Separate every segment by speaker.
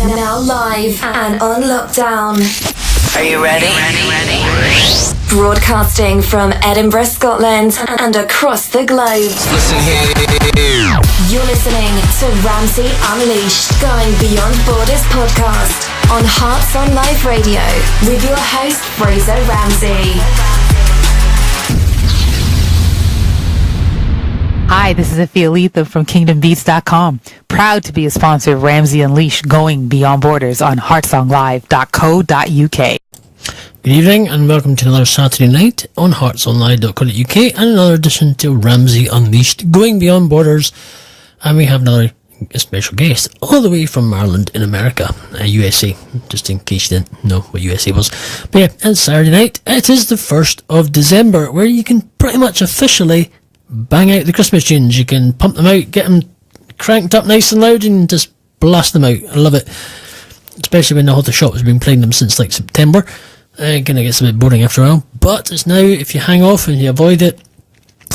Speaker 1: Now live and on lockdown.
Speaker 2: Are you ready?
Speaker 1: Broadcasting from Edinburgh, Scotland and across the globe.
Speaker 2: Listen here.
Speaker 1: You're listening to Ramsay Unleashed, Going Beyond Borders podcast on Hearts on Live Radio with your host, Fraser Ramsay.
Speaker 3: Hi, this is Afialitha from KingdomBeats.com. Proud to be a sponsor of Ramsay Unleashed, Going Beyond Borders on heartsonlive.co.uk.
Speaker 4: Good evening and welcome to another Saturday night on heartsonlive.co.uk and another edition to Ramsay Unleashed, Going Beyond Borders. And we have another special guest all the way from Maryland in America, USA, just in case you didn't know what USA was. But yeah, it's Saturday night. It is the 1st of December, where you can pretty much officially bang out the Christmas tunes. You can pump them out, get them cranked up nice and loud and just blast them out. I love it, especially when the Hotter Shop has been playing them since like September. Kind of gets a bit boring after a while, but it's now, if you hang off and you avoid it,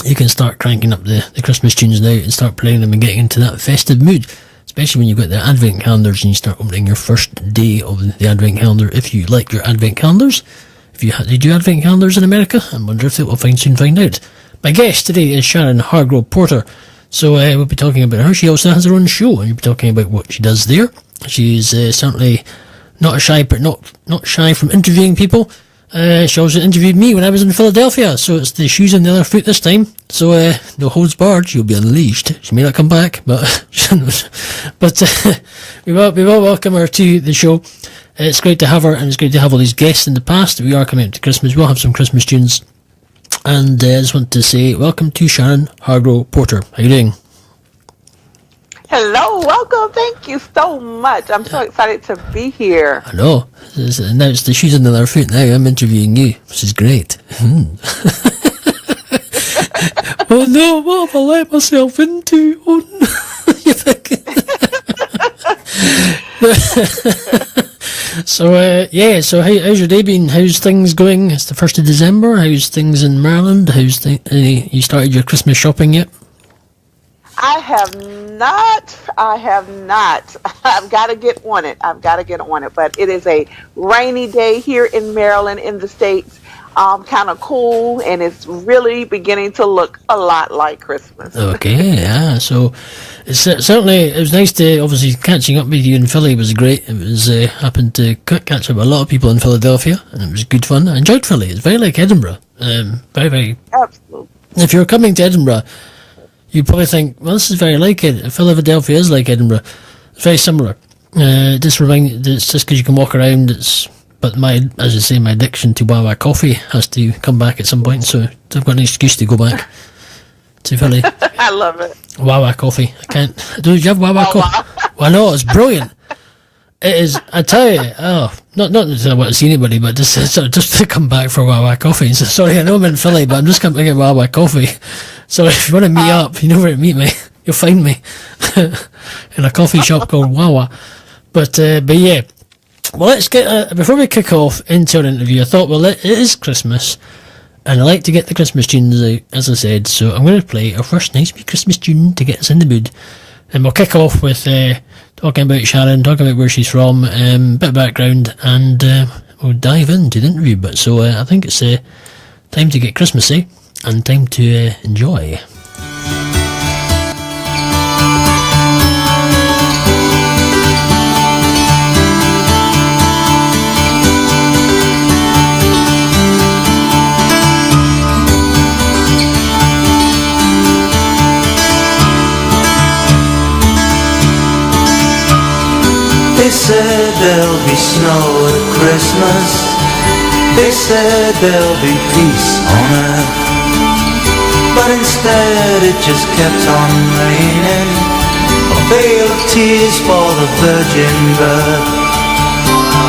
Speaker 4: you can start cranking up the Christmas tunes now and start playing them and getting into that festive mood, especially when you've got the advent calendars and you start opening your first day of the advent calendar, if you like your advent calendars. If you do advent calendars in America, I wonder if we'll soon find out. My guest today is SHARON HARGRO Porter, so we'll be talking about her. She also has her own show, and we'll be talking about what she does there. She's certainly not shy from interviewing people. She also interviewed me when I was in Philadelphia, so it's the shoes on the other foot this time. So no holds barred, she'll be unleashed. She may not come back, but we will welcome her to the show. It's great to have her, and it's great to have all these guests in the past. We are coming up to Christmas. We'll have some Christmas tunes. And I just want to say welcome to SHARON HARGRO Porter. How you doing?
Speaker 5: Hello, welcome. Thank you so much. I'm so excited to be here.
Speaker 4: I know. Now it's the shoes on the other foot. Now I'm interviewing you, which is great. Oh no, what have I let myself into? Oh no. You think? So how's your day been? How's things going? It's the 1st of December. How's things in Maryland? You started your Christmas shopping yet?
Speaker 5: I have not. I've got to get on it. But it is a rainy day here in Maryland, in the States. Kind of cool, and it's really beginning to look a lot like Christmas.
Speaker 4: Okay, yeah. So it's certainly, it was nice to, obviously, catching up with you in Philly was great. It was happened to catch up with a lot of people in Philadelphia, and it was good fun. I enjoyed Philly. It's very like Edinburgh. Very, very. Absolutely. If you're coming to Edinburgh, you'd probably think, well, this is very like it. Philadelphia is like Edinburgh. It's very similar. It's just because you can walk around. But as I say, my addiction to Wawa coffee has to come back at some point, so I've got an excuse to go back to Philly.
Speaker 5: I love it.
Speaker 4: Wawa coffee. I can't. Do you have Wawa coffee? Well, no, it's brilliant. It is. I tell you. Oh, not that I want to see anybody, but just to come back for Wawa coffee. So, sorry, I know I'm in Philly, but I'm just coming to get Wawa coffee. So if you want to meet up, you know where to meet me. You'll find me in a coffee shop called Wawa. But yeah. Well, let's get, before we kick off into our interview, I thought, well, it is Christmas, and I like to get the Christmas tunes out, as I said, so I'm going to play our first nice wee Christmas tune to get us in the mood, and we'll kick off with talking about SHARON, talking about where she's from, bit of background, and we'll dive into the interview. But so I think it's time to get Christmassy, and time to enjoy.
Speaker 6: They said there'll be snow at Christmas. They said there'll be peace on earth. But instead it just kept on raining, a veil of tears for the virgin birth.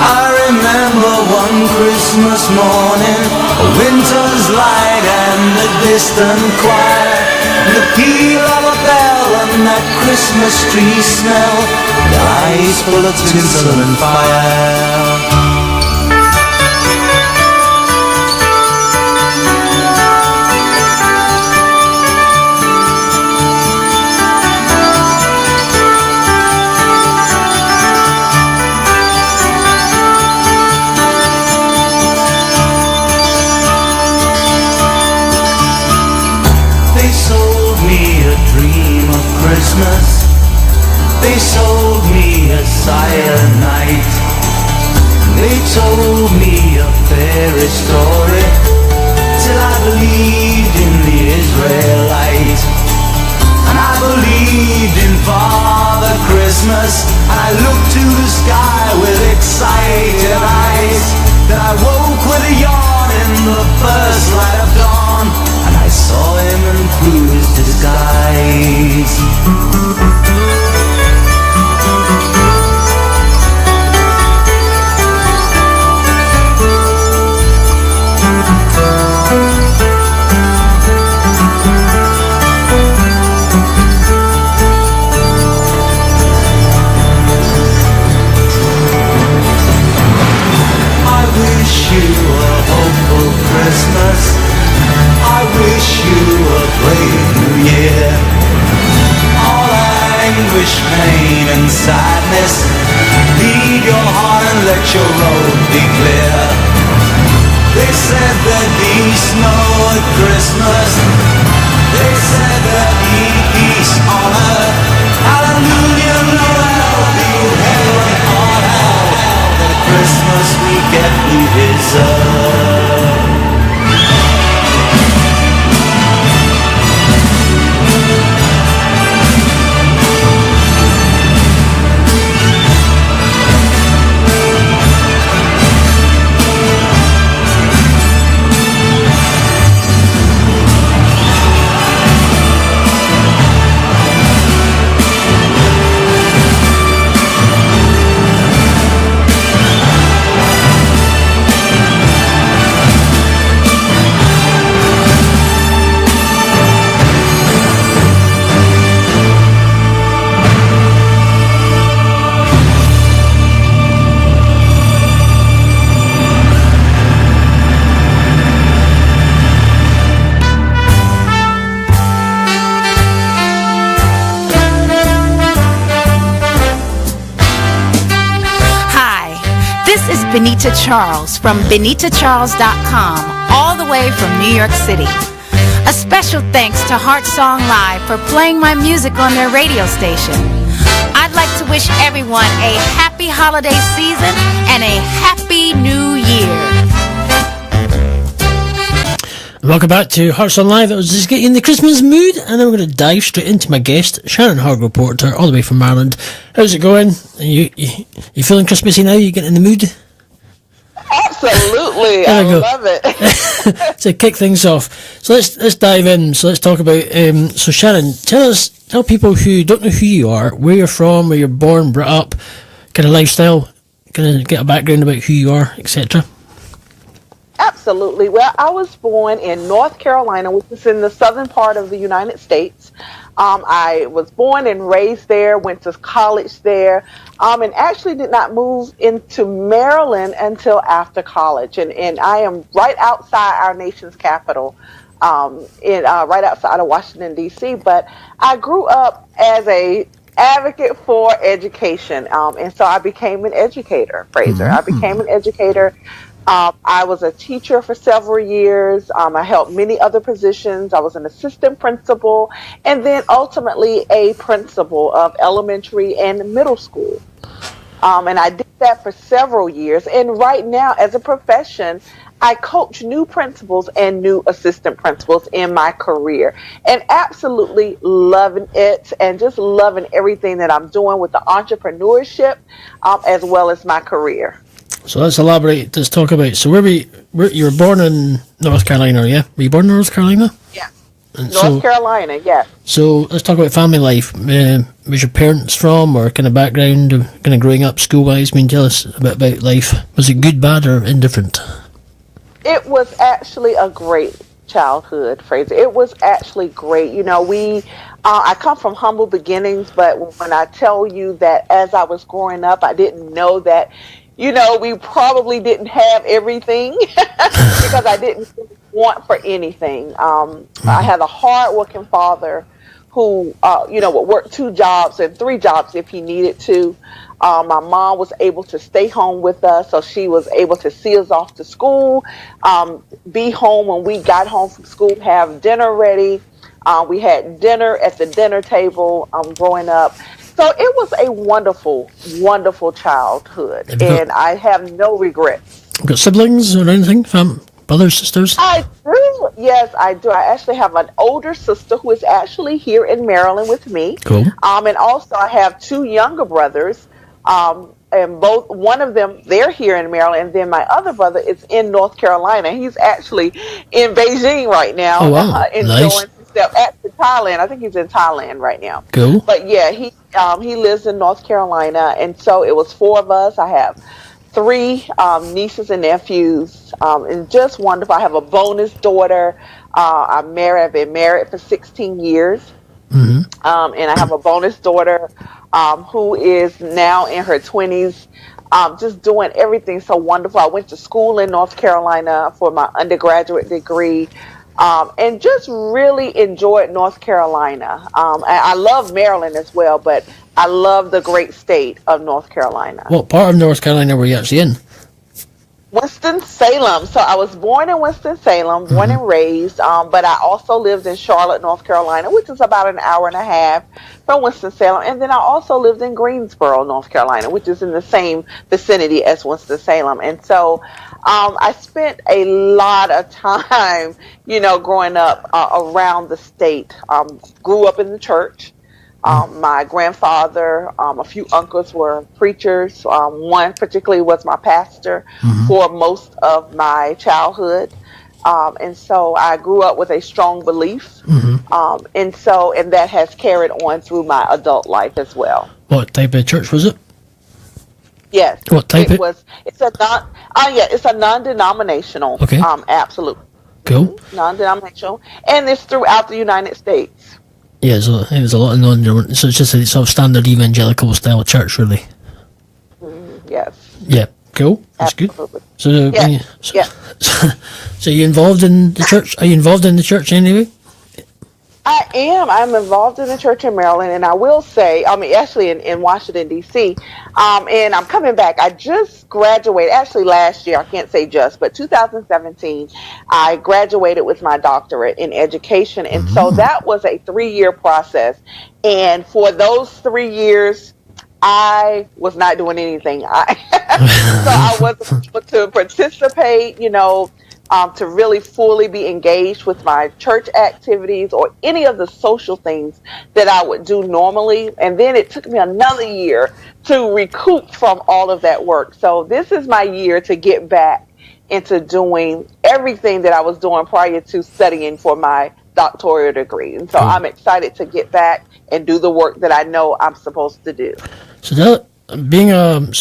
Speaker 6: I remember one Christmas morning, a winter's light and a distant choir, and the peal of a bell and that Christmas tree smell, and eyes full of tinsel and fire. Christmas. They sold me a cyanide. They told me a fairy story till I believed in the Israelite. And I believed in Father Christmas. And I looked to the sky with excited eyes. Then I woke with a yawn in the first light of dawn, and I saw him and through his disguise. I wish you a hopeful Christmas. I wish you a great new year. All anguish, pain and sadness, leave your heart and let your road be clear. They said there'd be snow at Christmas. They said there'd be peace on earth. Hallelujah, Noel, be heaven on earth. The Christmas we get we deserve.
Speaker 7: Benita Charles from BenitaCharles.com, all the way from New York City. A special thanks to Heart Song Live for playing my music on their radio station. I'd like to wish everyone a happy holiday season and a happy new year.
Speaker 4: Welcome back to Hearts on Live. That was just getting in the Christmas mood, and then we're going to dive straight into my guest, Sharon Hargro Porter, all the way from Maryland. How's it going? You feeling Christmassy now? You getting in the mood?
Speaker 5: Absolutely, I love it.
Speaker 4: To kick things off, so let's dive in. So let's talk about. So Sharon, tell people who don't know who you are, where you're from, where you're born, brought up, kind of lifestyle, kind of get a background about who you are, etc.
Speaker 5: Absolutely. Well, I was born in North Carolina, which is in the southern part of the United States. I was born and raised there, went to college there, and actually did not move into Maryland until after college. And I am right outside our nation's capital, right outside of Washington, D.C. But I grew up as a advocate for education, and so I became an educator, Fraser. I became an educator. I was a teacher for several years. I held many other positions. I was an assistant principal and then ultimately a principal of elementary and middle school. And I did that for several years. And right now, as a profession, I coach new principals and new assistant principals in my career, and absolutely loving it and just loving everything that I'm doing with the entrepreneurship as well as my career.
Speaker 4: So let's elaborate. Let's talk about. So you were born in North Carolina, yeah? Were you born in North Carolina?
Speaker 5: Yeah. North Carolina, yes.
Speaker 4: So let's talk about family life. Was your parents from, or kind of background, kind of growing up school-wise? I mean, tell us a bit about life. Was it good, bad, or indifferent?
Speaker 5: It was actually a great childhood, Fraser. It was actually great. You know, I come from humble beginnings, but when I tell you that as I was growing up, I didn't know that, you know, we probably didn't have everything because I didn't want for anything. I had a hard-working father who, would work 2 jobs and 3 jobs if he needed to. My mom was able to stay home with us, so she was able to see us off to school, be home when we got home from school, have dinner ready, We had dinner at the dinner table growing up. So it was a wonderful, wonderful childhood, and I have no regrets.
Speaker 4: Got siblings or anything? Brothers, sisters?
Speaker 5: I do. Yes, I do. I actually have an older sister who is actually here in Maryland with me.
Speaker 4: Cool.
Speaker 5: And also I have two younger brothers. And one of them, they're here in Maryland, and then my other brother is in North Carolina. He's actually in Beijing right now.
Speaker 4: Oh, wow. Nice.
Speaker 5: At Thailand. I think he's in Thailand right now.
Speaker 4: Cool.
Speaker 5: But yeah, he lives in North Carolina, and so it was four of us. I have three nieces and nephews, and just wonderful. I have a bonus daughter. I've been married for 16 years. Mm-hmm. And I have a bonus daughter who is now in her 20s, just doing everything so wonderful. I went to school in North Carolina for my undergraduate degree, and just really enjoyed North Carolina. I love Maryland as well, but I love the great state of North Carolina.
Speaker 4: What part of North Carolina were you actually in?
Speaker 5: Winston-Salem. So I was born in Winston-Salem, born and raised, but I also lived in Charlotte, North Carolina, which is about an hour and a half from Winston-Salem. And then I also lived in Greensboro, North Carolina, which is in the same vicinity as Winston-Salem. And so I spent a lot of time, growing up around the state. Grew up in the church. My grandfather, a few uncles were preachers. One particularly was my pastor for most of my childhood. And so I grew up with a strong belief. And that has carried on through my adult life as well.
Speaker 4: What type of church was it?
Speaker 5: Yes.
Speaker 4: What type
Speaker 5: it was? It's a non-denominational.
Speaker 4: Okay.
Speaker 5: Absolutely.
Speaker 4: Cool.
Speaker 5: Non-denominational. And it's throughout the United States.
Speaker 4: Yeah, so there's a lot of non-German. So it's just a sort of standard evangelical style church, really.
Speaker 5: Yes.
Speaker 4: Yeah, cool. That's
Speaker 5: Absolutely.
Speaker 4: Good. So you involved in the church? Are you involved in the church anyway?
Speaker 5: I am. I'm involved in the church in Maryland, and I will say, actually in Washington, D.C., and I'm coming back. I just graduated, actually last year, I can't say just, but 2017, I graduated with my doctorate in education, and so that was a 3-year process, and for those 3 years, I was not doing anything. So I wasn't able to participate, to really fully be engaged with my church activities or any of the social things that I would do normally. And then it took me another year to recoup from all of that work. So this is my year to get back into doing everything that I was doing prior to studying for my doctoral degree. And so I'm excited to get back and do the work that I know I'm supposed to do.
Speaker 4: So when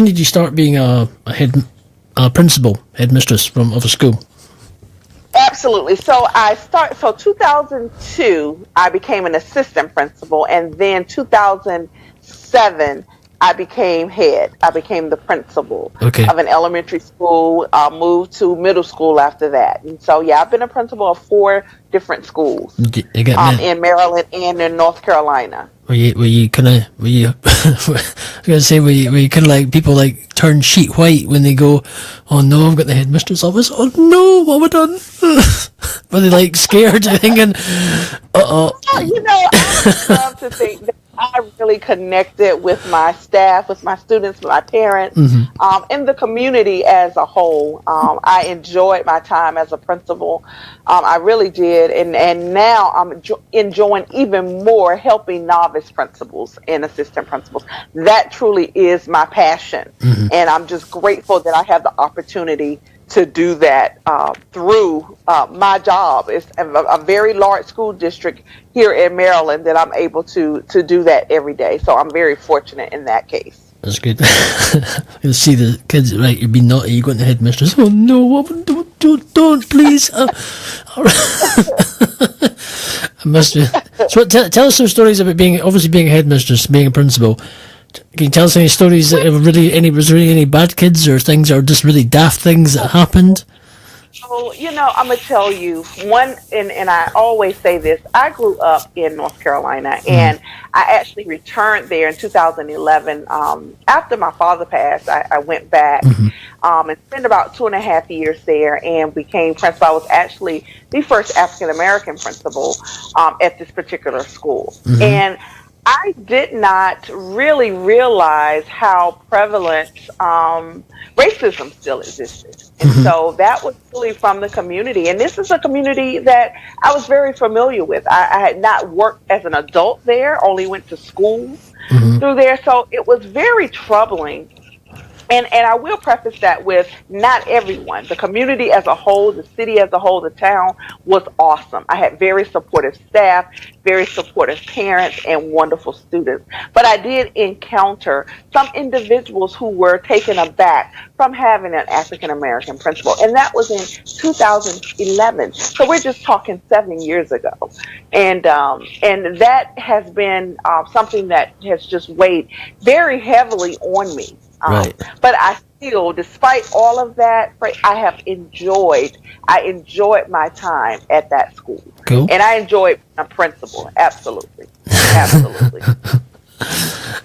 Speaker 4: did you start being a principal, headmistress of a school?
Speaker 5: Absolutely. So 2002, I became an assistant principal, and then 2007, I became head. I became the principal of an elementary school, moved to middle school after that. And so, I've been a principal of 4 different schools in Maryland and in North Carolina.
Speaker 4: Were you kind of people like turn sheet white when they go, oh no, I've got the headmistress office, oh no, what have I done? Were they like scared, thinking, uh-oh?
Speaker 5: I love to think that I really connected with my staff, with my students, with my parents, and the community as a whole. I enjoyed my time as a principal. I really did. And now I'm enjoying even more helping novice principals and assistant principals. That truly is my passion. And I'm just grateful that I have the opportunity to do that through my job. It's a very large school district here in Maryland that I'm able to do that every day. So I'm very fortunate in that case.
Speaker 4: That's good. You see the kids, right, you'd be naughty, you go to the headmistress, oh no, don't please. I must be. So tell us some stories about being a headmistress, being a principal. Can you tell us any stories that was there really any bad kids or things, or just really daft things that happened?
Speaker 5: So, I'm going to tell you and I always say this, I grew up in North Carolina, and I actually returned there in 2011. After my father passed, I went back and spent about 2.5 years there and became principal. I was actually the first African-American principal at this particular school. And I did not really realize how prevalent racism still existed. And so that was really from the community. And this is a community that I was very familiar with. I had not worked as an adult there, only went to school through there. So it was very troubling. And I will preface that with not everyone. The community as a whole, the city as a whole, the town was awesome. I had very supportive staff, very supportive parents, and wonderful students. But I did encounter some individuals who were taken aback from having an African-American principal. And that was in 2011. So we're just talking 7 years ago. And that has been something that has just weighed very heavily on me.
Speaker 4: Right.
Speaker 5: But I still, despite all of that, I enjoyed my time at that school.
Speaker 4: Cool.
Speaker 5: And I enjoyed a principal. Absolutely. Absolutely.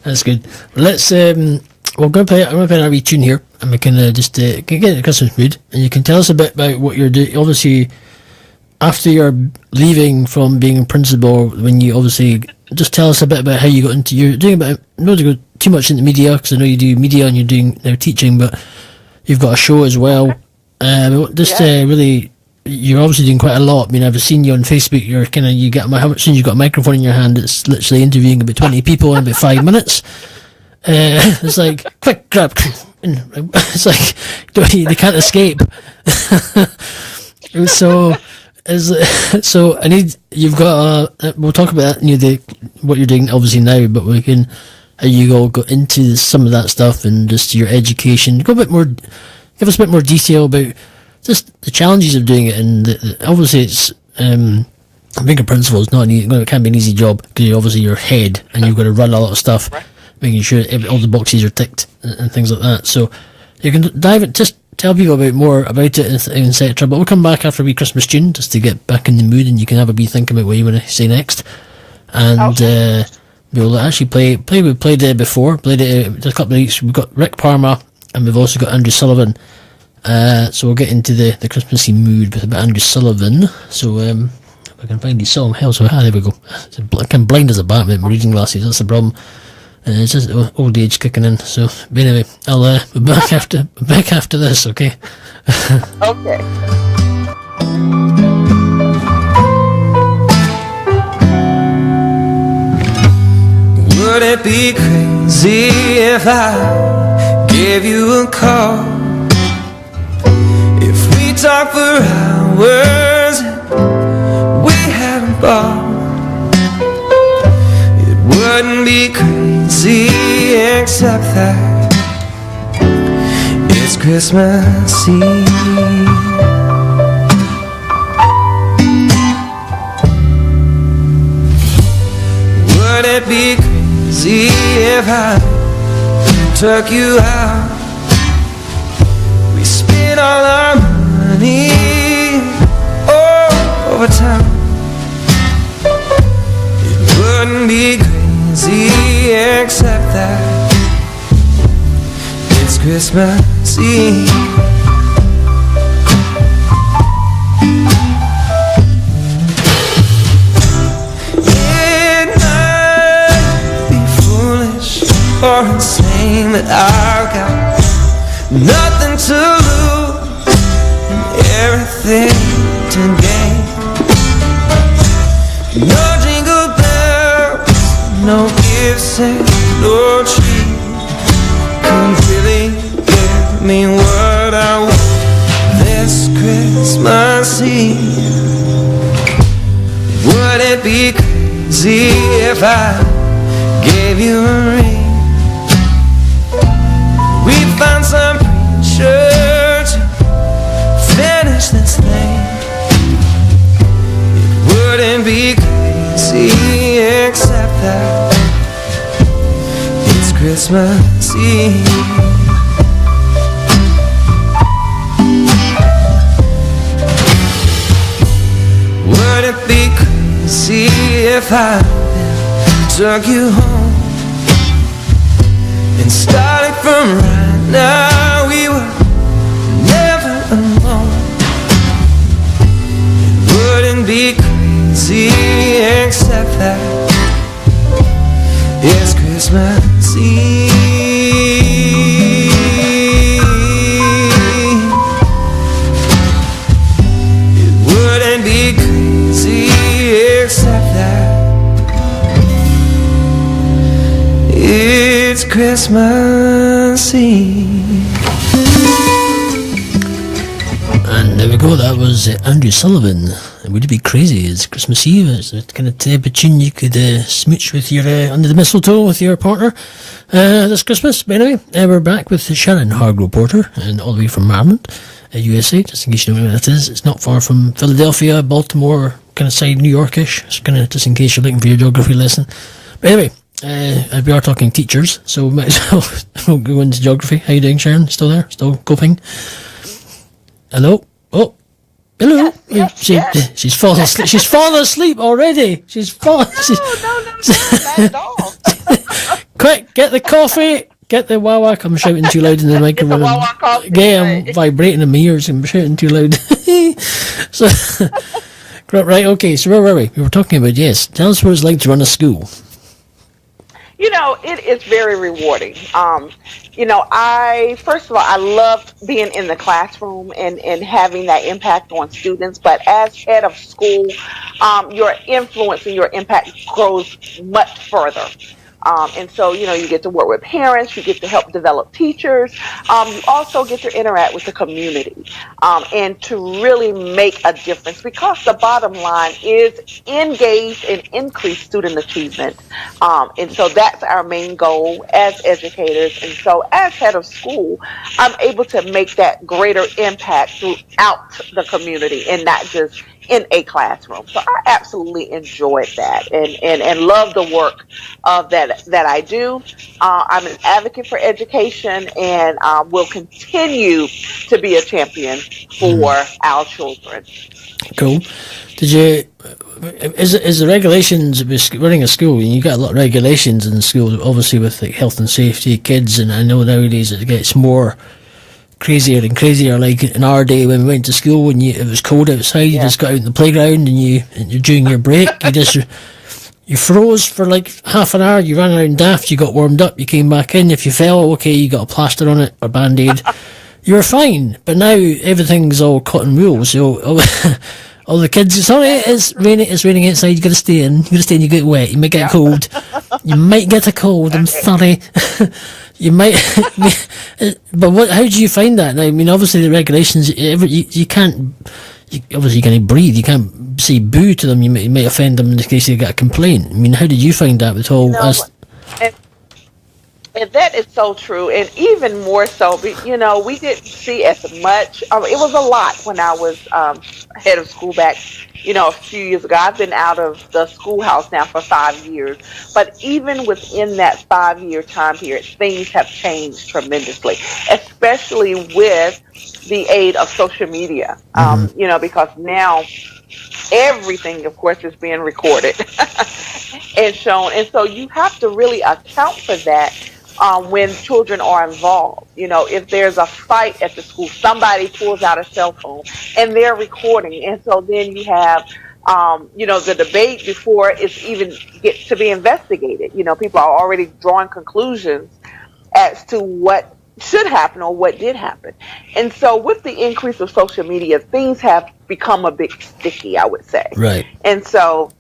Speaker 4: That's good. Let's, I'm going to play a wee tune here, and we can just get in the Christmas mood, and you can tell us a bit about what you're doing. Obviously, after you're leaving from being a principal, when you obviously, just tell us a bit about how you got into, you're doing about, not to go too much into media, because I know you do media and you're doing now teaching, but you've got a show as well. Really, you're obviously doing quite a lot. I mean, I've seen you on Facebook, you're kind of, how much, soon you've got a microphone in your hand, it's literally interviewing about 20 people in about 5 minutes. It's like, quick, grab, it's like, they can't escape. So I need, you've got we'll talk about that, what you're doing obviously now, but we can, how you all got into some of that stuff and just your education. Give us a bit more detail about just the challenges of doing it, and obviously it's being a principal is not it can't be an easy job, because obviously you're head and you've got to run a lot of stuff, making sure all the boxes are ticked and things like that. So you can dive it, just tell people more about it, etc. But we'll come back after a wee Christmas tune just to get back in the mood, and you can have a wee think about what you want to say next. And we'll actually we played it before, played it a couple of weeks. We've got Rick Parma, and we've also got Andrew Sullivan. So we'll get into the Christmassy mood with about Andrew Sullivan. So if I can find his song, there we go. I'm blind as a bat with my reading glasses, that's the problem. It's just old age kicking in. So, but anyway, I'll be back after this, okay?
Speaker 5: Okay.
Speaker 6: Would it be crazy if I gave you a call? If we talked for hours and we had a ball? It wouldn't be crazy except that it's Christmas Eve. Would it be crazy if I took you out? We spent all our money all over town. It wouldn't be crazy except that it's Christmas Eve. Or insane, but I've got nothing to lose and everything to gain. No jingle bells, no gifts and no tree can really give me what I want this Christmas Eve. Would it be crazy if I gave you a ring? We found some preacher to finish this thing. It wouldn't be crazy except that it's Christmas Eve. Would it be crazy if I took you home and started from right now? We were never alone. It wouldn't be crazy except that it's Christmas Eve. It wouldn't be crazy except that it's Christmas Eve.
Speaker 4: And there we go, that was Andrew Sullivan. Would it be crazy? It's Christmas Eve. It's the kind of type of tune you could smooch with your under the mistletoe with your partner this Christmas. But anyway, we're back with SHARON HARGRO Porter, and all the way from Maryland, USA, just in case you don't know where that is. It's not far from Philadelphia, Baltimore, kind of side New Yorkish. It's kind of just in case you're looking for your geography lesson. But anyway, we are talking teachers, so we might as well go into geography. How you doing, Sharon? Still there? Still coping? Hello? Oh, hello.
Speaker 5: Yes.
Speaker 4: She's fallen asleep. She's fallen asleep already. She's fallen.
Speaker 5: No, not at all.
Speaker 4: Quick, get the coffee. Get the Wawa. I'm shouting too loud in the microphone.
Speaker 5: Wawa coffee.
Speaker 4: Yeah, I'm vibrating in my ears. I'm shouting too loud. So, right, okay. So where were we? We were talking about, yes. Tell us what it's like to run a school.
Speaker 5: You know, it is very rewarding. You know, first of all, I love being in the classroom and having that impact on students. But as head of school, your influence and your impact grows much further. And so, you know, you get to work with parents, you get to help develop teachers, you also get to interact with the community, and to really make a difference, because the bottom line is engage and increase student achievement. And so that's our main goal as educators. And so as head of school, I'm able to make that greater impact throughout the community and not just in a classroom. So I absolutely enjoyed that and love the work of that I do. I'm an advocate for education and will continue to be a champion for our children.
Speaker 4: Cool. Did you? Is the regulations with running a school? You got a lot of regulations in school, obviously with like health and safety, kids, and I know nowadays it gets more crazier and crazier. Like in our day when we went to school, when it was cold outside, you just got out in the playground and during your break, you froze for like half an hour, you ran around daft, you got warmed up, you came back in. If you fell, okay, you got a plaster on it or band-aid. You were fine. But now everything's all cotton wool, so all the kids, sorry, it's raining outside, you gotta stay in, you get wet, you might get cold, you might get a cold, I'm sorry. You might, but how do you find that? I mean, obviously the regulations, you can't, obviously you can't breathe, you can't say boo to them, you might offend them in case they get a complaint. I mean, how did you find that with all us?
Speaker 5: And that is so true, and even more so, you know, we didn't see as much. It was a lot when I was head of school back, you know, a few years ago. I've been out of the schoolhouse now for 5 years, but even within that 5-year time period, things have changed tremendously, especially with the aid of social media. You know, because now everything, of course, is being recorded and shown, and so you have to really account for that. When children are involved, you know, if there's a fight at the school, somebody pulls out a cell phone and they're recording. And so then you have, you know, the debate before it's even gets to be investigated. You know, people are already drawing conclusions as to what should happen or what did happen. And so with the increase of social media, things have become a bit sticky, I would say. Right. And so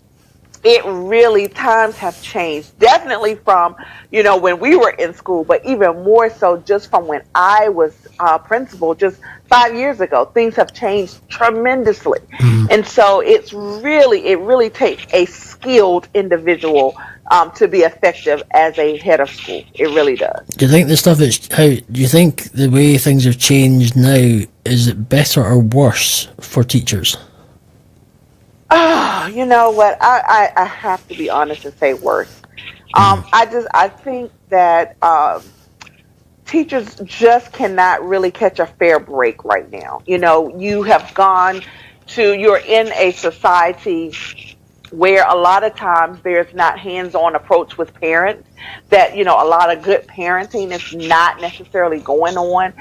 Speaker 5: it really, times have changed, definitely from, you know, when we were in school, but even more so just from when I was principal just 5 years ago. Things have changed tremendously. And so it really takes a skilled individual to be effective as a head of school. It really does.
Speaker 4: Do you think do you think the way things have changed now, is it better or worse for teachers?
Speaker 5: Oh, you know what? I have to be honest and say worse. I think that teachers just cannot really catch a fair break right now. You know, you have gone you're in a society where a lot of times there's not hands-on approach with parents, that, a lot of good parenting is not necessarily going on.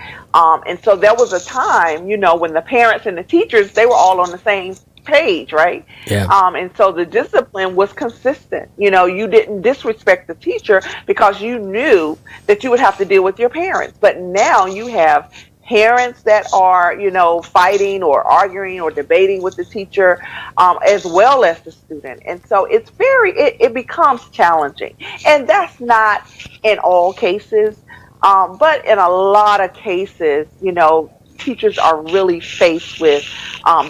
Speaker 5: And so there was a time, when the parents and the teachers, they were all on the same page, right?
Speaker 4: Yeah.
Speaker 5: And so the discipline was consistent. You didn't disrespect the teacher because you knew that you would have to deal with your parents. But now you have parents that are, fighting or arguing or debating with the teacher, as well as the student. And so it becomes challenging. And that's not in all cases, but in a lot of cases, teachers are really faced with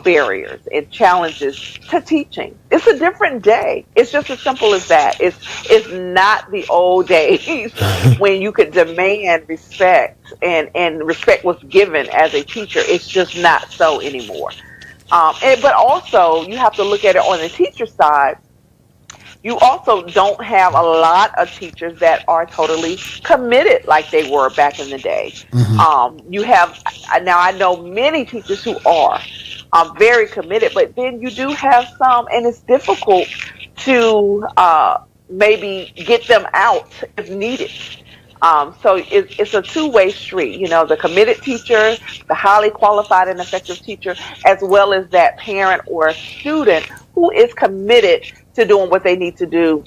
Speaker 5: barriers and challenges to teaching. It's a different day. It's just as simple as that. It's not the old days when you could demand respect and respect was given as a teacher. It's just not so anymore. But also, you have to look at it on the teacher side. You also don't have a lot of teachers that are totally committed like they were back in the day. You have, now I know many teachers who are very committed, but then you do have some, and it's difficult to maybe get them out if needed. So it's a two-way street, the committed teacher, the highly qualified and effective teacher, as well as that parent or student who is committed to doing what they need to do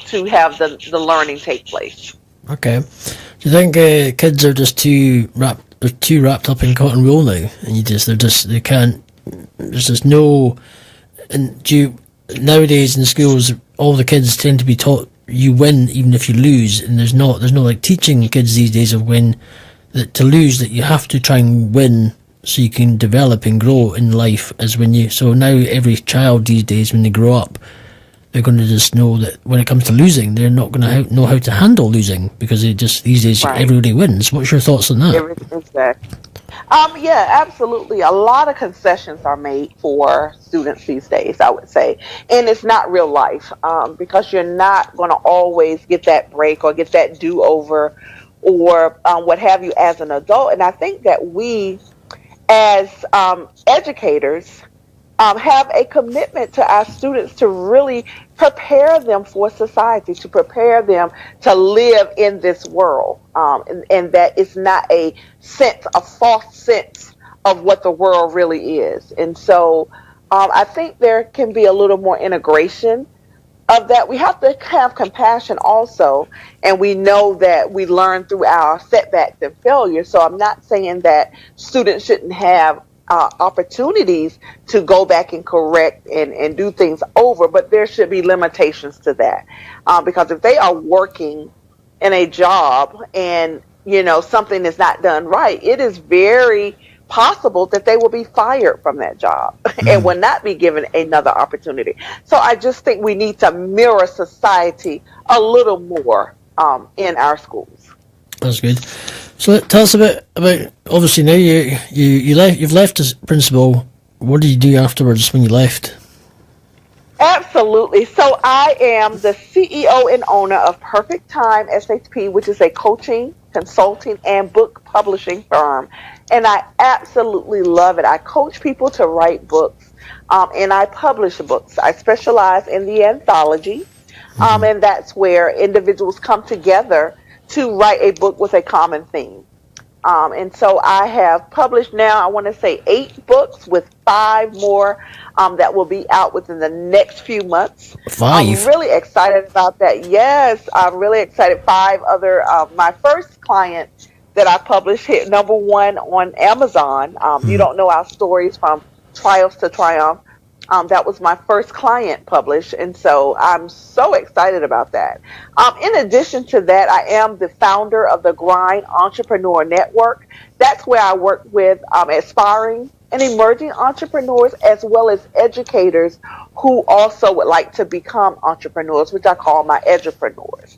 Speaker 5: to have the learning take place.
Speaker 4: Okay. Do you think kids are just too wrapped up in cotton wool now, and they can't? There's just no. And nowadays in schools, all the kids tend to be taught you win even if you lose, and there's no like teaching kids these days of that to lose, that you have to try and win so you can develop and grow in life. So now every child these days, when they grow up, they're going to just know that when it comes to losing, they're not going to know how to handle losing, because these days
Speaker 5: Right.
Speaker 4: everybody wins. What's your thoughts on that?
Speaker 5: Exactly. Yeah, absolutely. A lot of concessions are made for students these days, I would say. And it's not real life, because you're not going to always get that break or get that do-over or what have you as an adult. And I think that we, as educators, have a commitment to our students to really prepare them for society, to prepare them to live in this world, and that it's not a false sense of what the world really is. And so I think there can be a little more integration of that. We have to have compassion also, and we know that we learn through our setbacks and failures. So I'm not saying that students shouldn't have opportunities to go back and correct and do things over, but there should be limitations to that, because if they are working in a job and something is not done right, it is very possible that they will be fired from that job and will not be given another opportunity. So I just think we need to mirror society a little more in our schools.
Speaker 4: That's good. So tell us about obviously now you've left as principal. What did you do afterwards when you left?
Speaker 5: Absolutely. So I am the CEO and owner of Perfect Time SHP, which is a coaching, consulting, and book publishing firm. And I absolutely love it. I coach people to write books, and I publish books. I specialize in the anthology, and that's where individuals come together to write a book with a common theme. And so I have published now, I want to say 8 books, with 5 more that will be out within the next few months.
Speaker 4: 5?
Speaker 5: I'm really excited about that. Yes, I'm really excited. 5 other, my first client that I published hit #1 on Amazon. You don't know our stories from trials to triumph. That was my first client published, and so I'm so excited about that. In addition to that, I am the founder of the Grind Entrepreneur Network. That's where I work with aspiring and emerging entrepreneurs, as well as educators who also would like to become entrepreneurs, which I call my edupreneurs.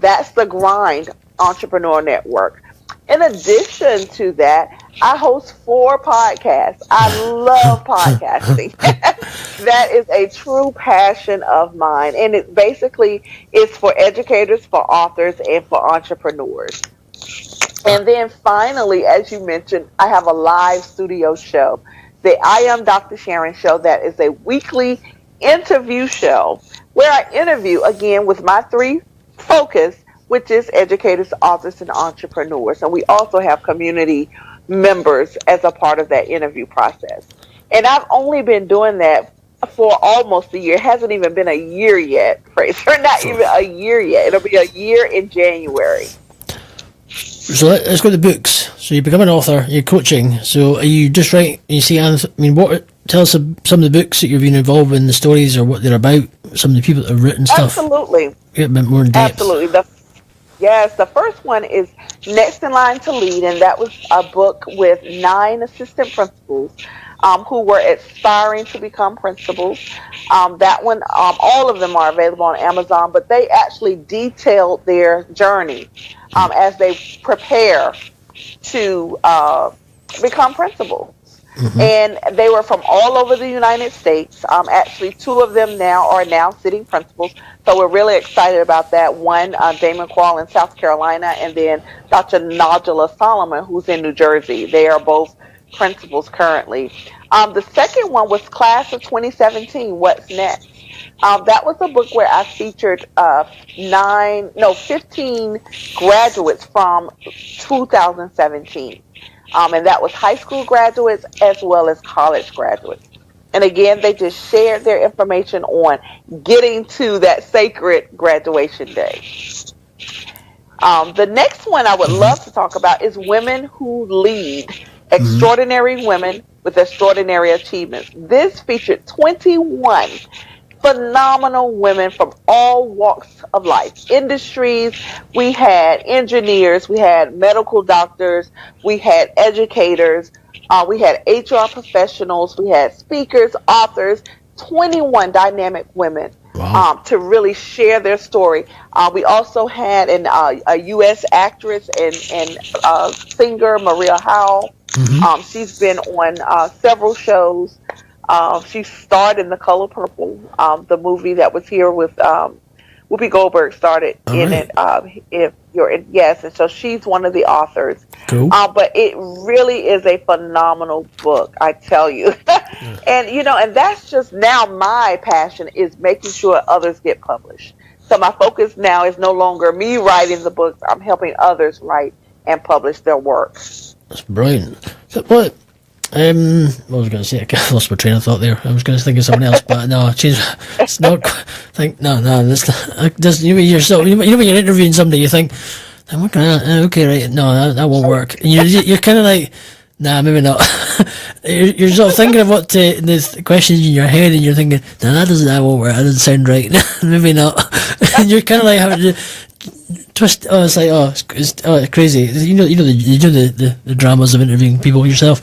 Speaker 5: That's the Grind Entrepreneur Network. In addition to that, I host 4 podcasts. I love podcasting. That is a true passion of mine. And it basically is for educators, for authors, and for entrepreneurs. And then finally, as you mentioned, I have a live studio show the I Am Dr. Sharon show. That is a weekly interview show where I interview, again, with my three focus, which is educators, authors, and entrepreneurs. And we also have community members as a part of that interview process. And I've only been doing that for almost a year. It hasn't even been a year yet, Fraser. Not even a year yet. It'll be a year in January.
Speaker 4: So let's go to the books. So you become an author, you're coaching. So are you just writing, you see, I mean, tell us some of the books that you've been involved in, the stories or what they're about, some of the people that have written stuff.
Speaker 5: Absolutely.
Speaker 4: Get a bit more in depth.
Speaker 5: Absolutely. The first one is Next in Line to Lead, and that was a book with 9 assistant principals who were aspiring to become principals. That one, all of them are available on Amazon, but they actually detailed their journey as they prepare to become principals. Mm-hmm. And they were from all over the United States. Actually, 2 of them are now sitting principals. So we're really excited about that. One, Damon Quall in South Carolina, and then Dr. Najala Solomon, who's in New Jersey. They are both principals currently. The second one was Class of 2017, What's Next? That was a book where I featured 15 graduates from 2017. And that was high school graduates as well as college graduates. And again, they just shared their information on getting to that sacred graduation day. The next one I would love to talk about is Women Who Lead, Extraordinary Women with Extraordinary Achievements. This featured 21 phenomenal women from all walks of life, industries. We had engineers, we had medical doctors, we had educators, we had HR professionals, we had speakers, authors, 21 dynamic women to really share their story. We also had a U.S. actress and singer, Maria Howell. She's been on several shows. She starred in The Color Purple, the movie that was here with Whoopi Goldberg started in it. If you're in, yes, and so she's one of the authors. Cool. But it really is a phenomenal book, I tell you. And and that's just now my passion is making sure others get published. So my focus now is no longer me writing the books. I'm helping others write and publish their work.
Speaker 4: That's brilliant. So what? What was I going to say? I lost my train of thought there. I was going to think of something else, but no, it's not. That's you know when you're interviewing somebody, you think, okay, right, no, that won't work. And you're kind of like, nah, maybe not. you're sort of thinking of what the questions in your head, and you're thinking, no, that won't work. That doesn't sound right. Maybe not. And you're kind of like having to twist. It's like, it's crazy. You know the dramas of interviewing people yourself.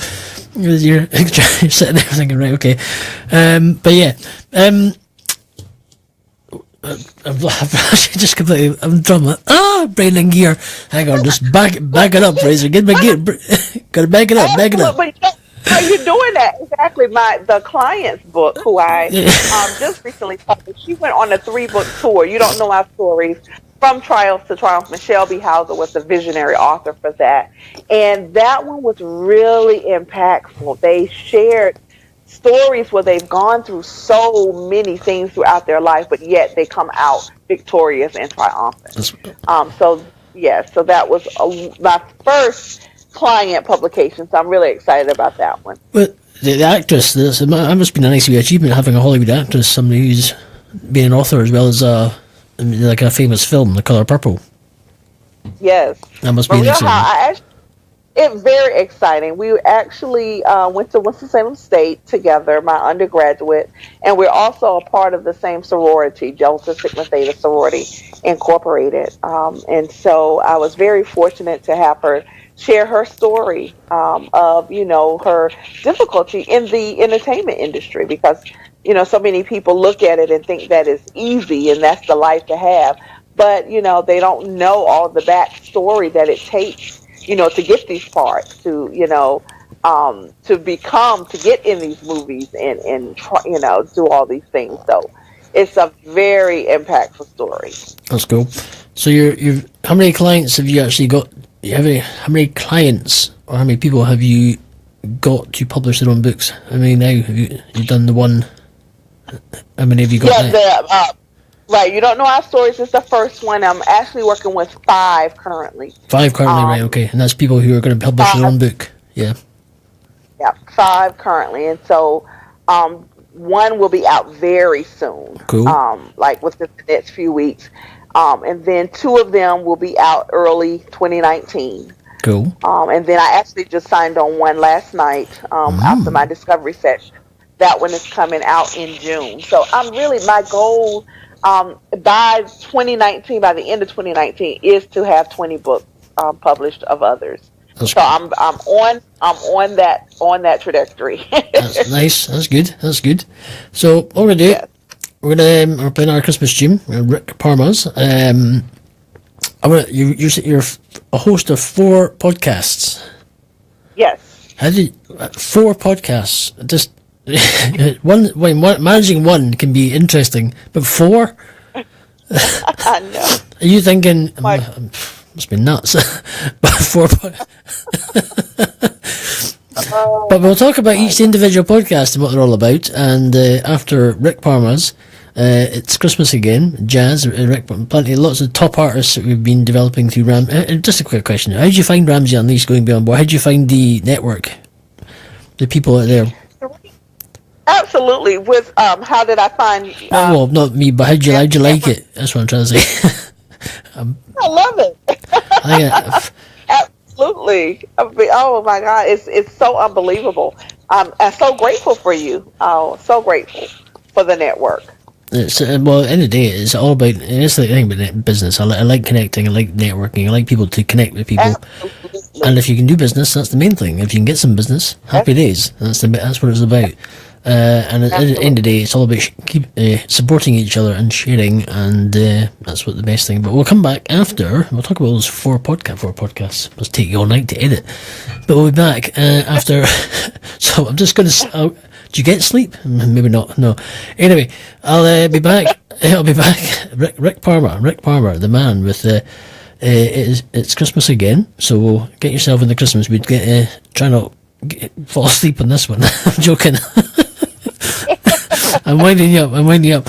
Speaker 4: You're sitting there thinking, right, okay, but yeah, I'm just completely, I'm drumming. Brain in gear. Hang on, just back it up, Fraser. Get my gear. Gotta back it up.
Speaker 5: But you're doing that exactly. The client's book, who I just recently published, she went on a 3-book tour. You don't know our stories. From Trials to Triumph. Michelle B. Hauser was the visionary author for that. And that one was really impactful. They shared stories where they've gone through so many things throughout their life, but yet they come out victorious and triumphant. So that was my first client publication. So I'm really excited about that one.
Speaker 4: But the actress, that must be a nice achievement, having a Hollywood actress, somebody who's been an author as well as like a famous film, The Color Purple.
Speaker 5: Yes.
Speaker 4: That must be exciting.
Speaker 5: It's very exciting. We actually went to Winston-Salem State together, my undergraduate, and we're also a part of the same sorority, Delta Sigma Theta Sorority Incorporated. And so I was very fortunate to have her share her story of, her difficulty in the entertainment industry, because so many people look at it and think that it's easy and that's the life to have. But, they don't know all the backstory that it takes, to get these parts, to get in these movies and do all these things. So it's a very impactful story.
Speaker 4: That's cool. So you've how many clients have you actually got? How many clients or how many people have you got to publish their own books? How many now? Have you done the one? How many have you got?
Speaker 5: Yeah, right. You don't know our stories. It's the first one. I'm actually working with 5 currently.
Speaker 4: 5 currently, right? Okay, and that's people who are going to publish their own book. Yeah.
Speaker 5: Yeah, 5 currently, and so one will be out very soon.
Speaker 4: Cool.
Speaker 5: Like within the next few weeks, and then 2 of them will be out early 2019.
Speaker 4: Cool.
Speaker 5: And then I actually just signed on one last night after my discovery session. That one is coming out in June. So my goal by 2019, by the end of 2019, is to have 20 books published of others.
Speaker 4: That's
Speaker 5: so I'm on that trajectory.
Speaker 4: That's nice. That's good. So what we're gonna do? Yes. We're playing our Christmas tune, Rick Parma's. You're a host of 4 podcasts.
Speaker 5: Yes.
Speaker 4: How did 4 podcasts? Just managing one can be interesting, but 4?
Speaker 5: I know.
Speaker 4: Are you thinking? Must be nuts. But 4. But we'll talk about each individual podcast and what they're all about. And after Rick Parma's, it's Christmas again. Jazz, Rick, lots of top artists that we've been developing through just a quick question: how did you find Ramsay Unleashed going beyond board? How did you find the network, the people out there?
Speaker 5: Absolutely. With how did I find?
Speaker 4: Well, not me, but how'd you like it? That's what I'm trying to say.
Speaker 5: I love it. Absolutely. Oh my God, it's so unbelievable. I'm so grateful for you. Oh, so grateful for the network.
Speaker 4: It's at the end of the day, it's all about. It's like anything about business. I like connecting. I like networking. I like people to connect with people. Absolutely. And if you can do business, that's the main thing. If you can get some business, happy days. That's what it's about. And at the end of the day, it's all about supporting each other and sharing, and that's what the best thing. But we'll come back after. We'll talk about those 4 podcasts. Must take you all night to edit, but we'll be back after. So I'm just going to. Do you get sleep? Maybe not. No. Anyway, I'll be back. I'll be back. Rick Parma, the man with it's Christmas again. So we'll get yourself in the Christmas mood. Try not fall asleep on this one. I'm joking. I'm winding you up.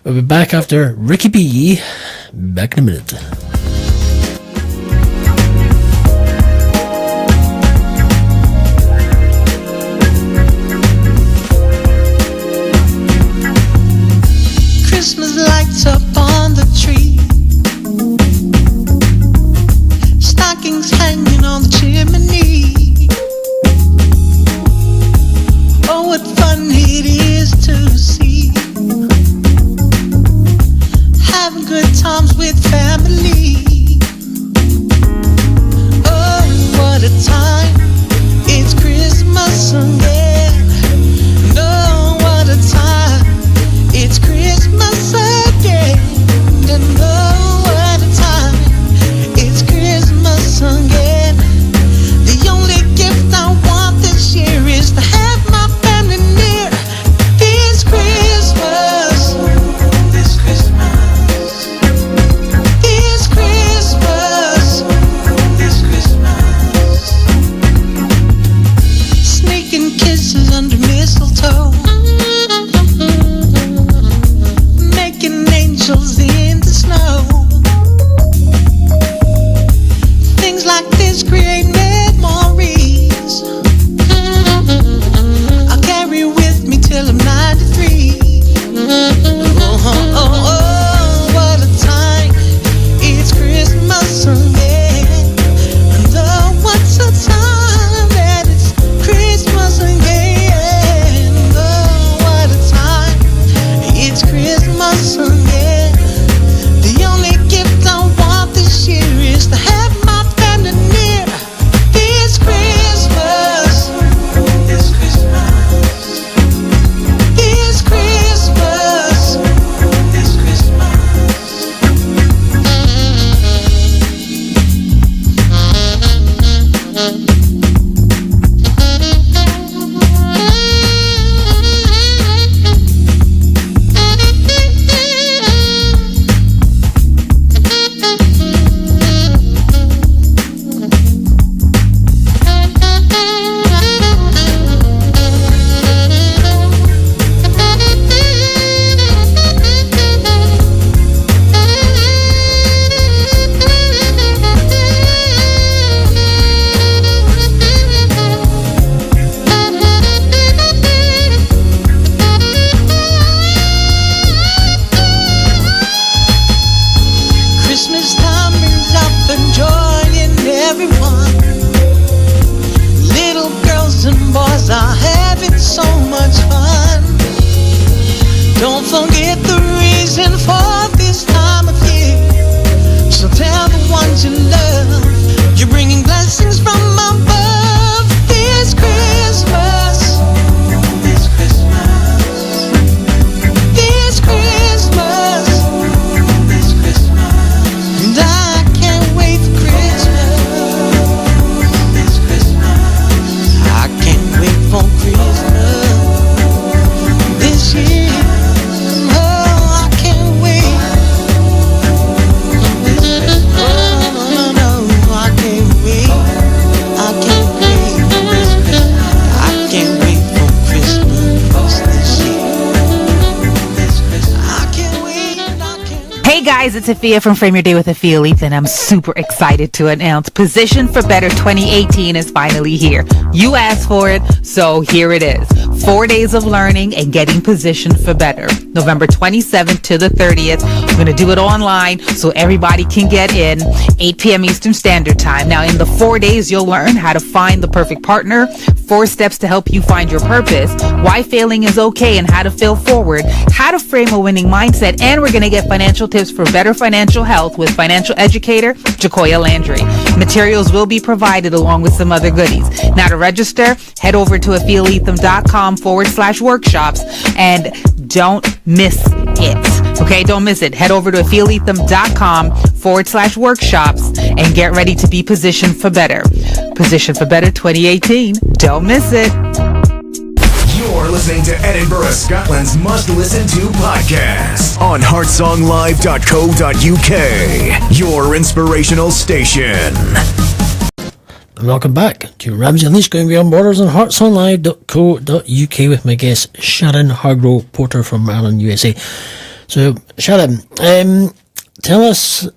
Speaker 4: We'll be back after Ricky B. Back in a minute.
Speaker 8: Christmas lights up on the tree, stockings hanging on the chimney. Oh, what fun it is to see, having good times with family. Oh, what a time, it's Christmas again. Oh, what a time, it's Christmas again. And oh, what a time, it's Christmas again. The only gift I want this year is to have my family near. This Christmas Don't forget the reason for this time of year. So tell the ones you love you're bringing blessings from above this Christmas. This Christmas. This Christmas. This Christmas. And I can't wait for Christmas. This Christmas. I can't wait for Christmas. This year. Oh, I can't wait.
Speaker 3: Hey guys, it's Afia from Frame Your Day with Afia Leith, and I'm super excited to announce Position for Better 2018 is finally here. You asked for it, so here it is. 4 days of learning and getting positioned for better. November 27th to the 30th. We're going to do it online so everybody can get in. 8 p.m. Eastern Standard Time. Now, in the 4 days, you'll learn how to find the perfect partner, 4 steps to help you find your purpose, why failing is okay and how to fail forward, how to frame a winning mindset, and we're going to get financial tips for better financial health with financial educator Jacoya Landry. Materials will be provided along with some other goodies. Now, to register, head over to afialetham.com/workshops and don't miss it. Okay, don't miss it. Head over to afialetham.com/workshops and get ready to be positioned for better. Position for Better 2018. Don't miss it.
Speaker 9: You're listening to Edinburgh, Scotland's must-listen to podcast on heartsonglive.co.uk, your inspirational station.
Speaker 4: And welcome back to Ramsay Unleashed, going beyond borders on heartsonlive.co.uk with my guest SHARON HARGRO, Porter from Maryland, USA. So, SHARON, tell us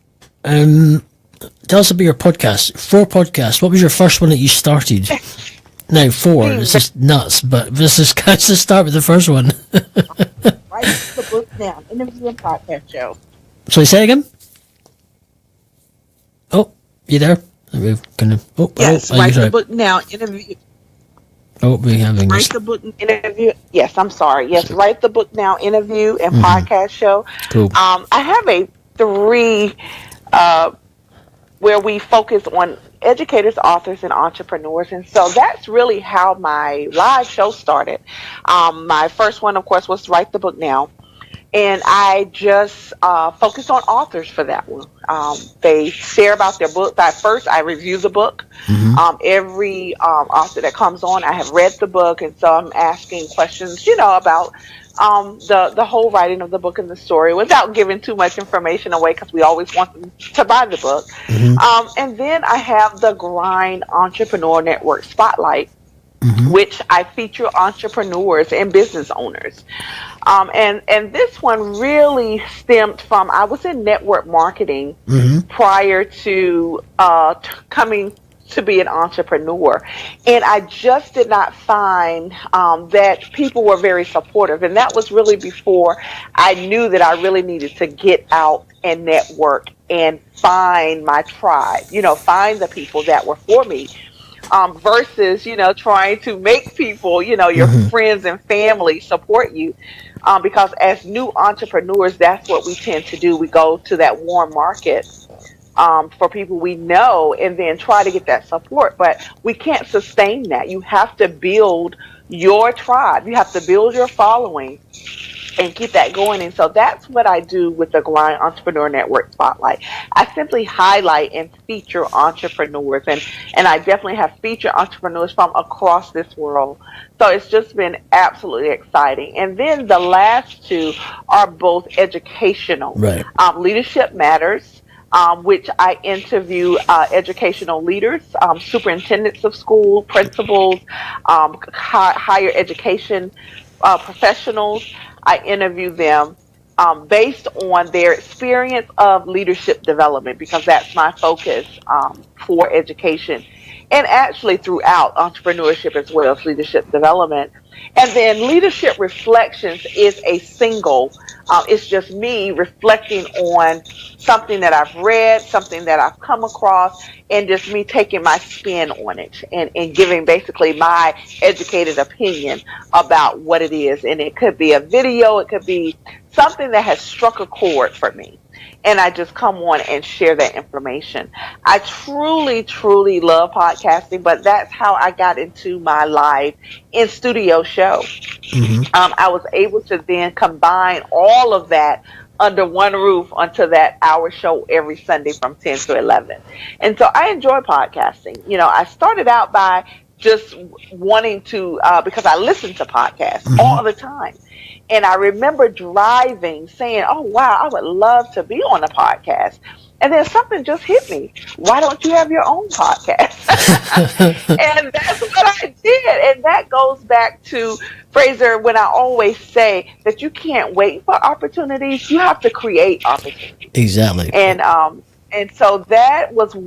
Speaker 4: about your podcast. 4 podcasts. What was your first one that you started? Now 4. This is nuts, but let's just start with the first one.
Speaker 5: Write the book down. Interview and podcast show.
Speaker 4: So say again. Oh, you there? We're gonna. Oh,
Speaker 5: yes, write the book now. Interview.
Speaker 4: Oh, we having
Speaker 5: write the book interview. Yes, I'm sorry. Yes, write the book now. Interview and podcast show.
Speaker 4: Cool.
Speaker 5: I have a 3 where we focus on educators, authors, and entrepreneurs. And so that's really how my live show started. My first one, of course, was Write the Book Now. And I just focused on authors for that one. They share about their book. I review the book. Every author that comes on, I have read the book. And so I'm asking questions, about the whole writing of the book and the story without giving too much information away, because we always want them to buy the book. And then I have the Grind Entrepreneur Network Spotlight, which I feature entrepreneurs and business owners. And this one really stemmed from, I was in network marketing prior to coming to be an entrepreneur, and I just did not find that people were very supportive, and that was really before I knew that I really needed to get out and network and find my tribe, find the people that were for me, versus trying to make people, your friends and family support you, because as new entrepreneurs, that's what we tend to do. We go to that warm market for people we know, and then try to get that support. But we can't sustain that. You have to build your tribe. You have to build your following and keep that going. And so that's what I do with the Grind Entrepreneur Network Spotlight. I simply highlight and feature entrepreneurs, and I definitely have featured entrepreneurs from across this world. So it's just been absolutely exciting. And then the last 2 are both educational. Right. Leadership Matters, which I interview educational leaders, superintendents of school, principals, higher education professionals. I interview them based on their experience of leadership development, because that's my focus for education, and actually throughout entrepreneurship as well as leadership development. And then Leadership Reflections is a single. It's just me reflecting on something that I've read, something that I've come across, and just me taking my spin on it and giving basically my educated opinion about what it is. And it could be a video, it could be something that has struck a chord for me. And I just come on and share that information. I truly, truly love podcasting, but that's how I got into my live in studio show. I was able to then combine all of that under one roof onto that hour show every Sunday from 10 to 11. And so I enjoy podcasting. You know, I started out by just wanting to, because I listen to podcasts all the time. And I remember driving saying, oh, wow, I would love to be on a podcast. And then something just hit me. Why don't you have your own podcast? And that's what I did. And that goes back to, Fraser, when I always say that you can't wait for opportunities. You have to create opportunities.
Speaker 4: Exactly.
Speaker 5: And so that was an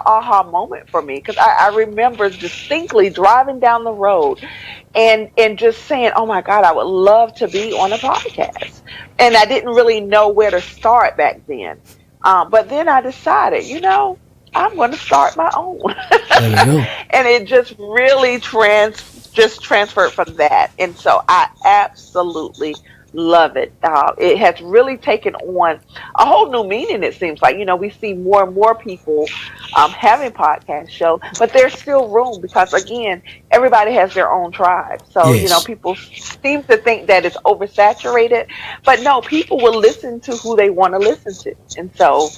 Speaker 5: aha moment for me, because I remember distinctly driving down the road and just saying, oh my God, I would love to be on a podcast. And I didn't really know where to start back then. But then I decided, you know, I'm going to start my own.
Speaker 4: There we go.
Speaker 5: And it just really transferred from that. And so I absolutely love it. It has really taken on a whole new meaning, it seems like. You know, we see more and more people having podcast shows, but there's still room because, again, everybody has their own tribe. So,
Speaker 4: Yes.
Speaker 5: you know, people seem to think that it's oversaturated, but no, people will listen to who they want to listen to. And so,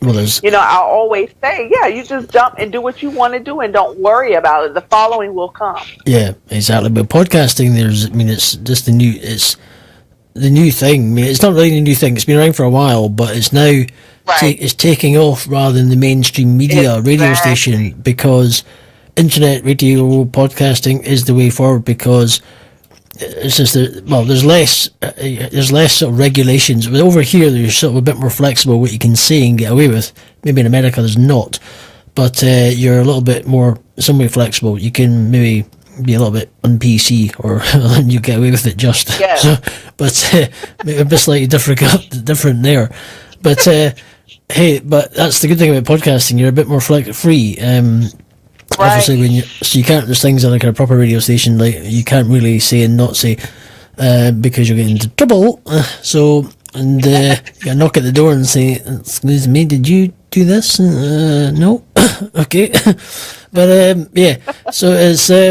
Speaker 5: you know, I always say, yeah, you just jump and do what you want to do and don't worry about it. The following will come.
Speaker 4: Yeah, exactly. But podcasting, it's just the new thing. I mean, it's not really a new thing. It's been around for a while, but it's now it's taking off rather than the mainstream media radio station, because internet radio podcasting is the way forward, because it's just there's less sort of regulations. But over here, there's sort of a bit more flexible what you can say and get away with. Maybe in America, there's not, but you're a little bit more somewhat flexible. You can maybe be a little bit un-PC, or you get away with it just.
Speaker 5: Yeah.
Speaker 4: So, but maybe a bit slightly different there. But hey, but that's the good thing about podcasting. You're a bit more free. Obviously, you can't. There's things on like a proper radio station, like you can't really say and not say, because you're getting into trouble. You gotta knock at the door and say, "Excuse me, did you do this?" No. Okay. But yeah. So it's so